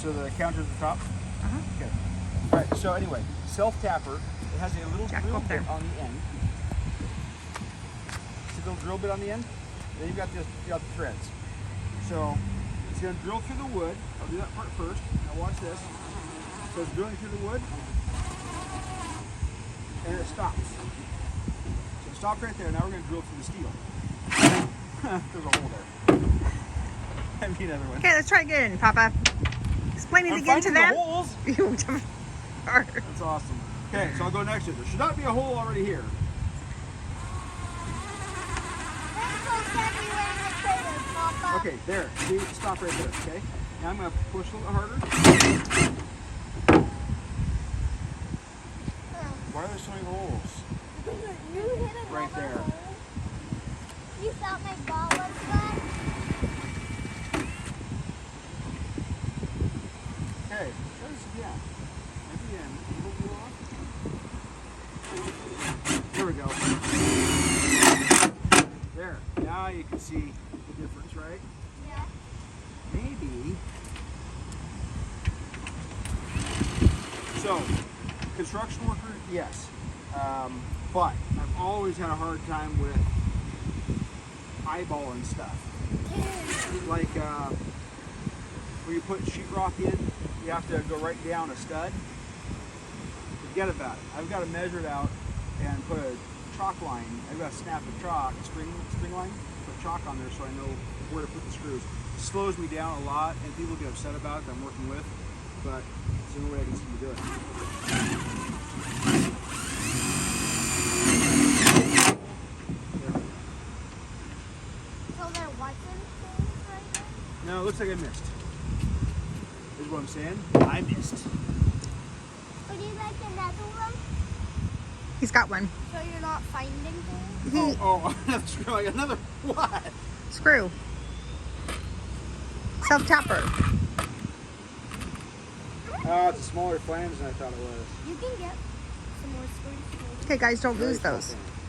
So the counter's at the top? Okay. All right, so anyway, self-tapper. It has a little Jack, go drill up there. bit on the end. See the little drill bit on the end? Then you've got this, you got the threads. So it's gonna drill through the wood. I'll do that part first. Now watch this. So it's drilling through the wood, and it stops. So it stopped right there. Now we're gonna drill through the steel. There's a hole there. I mean, another one. Okay, let's try again, Papa. Explain it I'm again to finding them. the holes. That's awesome. Okay, so I'll go next to it. There should not be a hole already here. Okay, there. See, stop right there, okay? Now I'm going to push a little bit harder. Why are there so many holes? You hit it Right there. You thought my ball was flat? Okay, yeah. Maybe there we go. There. Now you can see the difference, right? Yeah. Maybe. So, construction worker, yes. But I've always had a hard time with eyeballing stuff. Like when you put sheetrock in, you have to go right down a stud. Forget about it. I've got to measure it out and put a chalk line. I've got to snap a chalk, string line, put chalk on there so I know where to put the screws. It slows me down a lot, and people get upset about it that I'm working with, but it's the only way I can seem to do it. So there wasn't things right there? No, it looks like I missed. Is what I'm saying. I missed. Would you like another one? He's got one. So you're not finding things? He Oh, another screw. Another what? screw. Self-tapper. Oh, it's a smaller flange than I thought it was. You can get some more screws. Okay, guys, don't Very lose those. cool thing.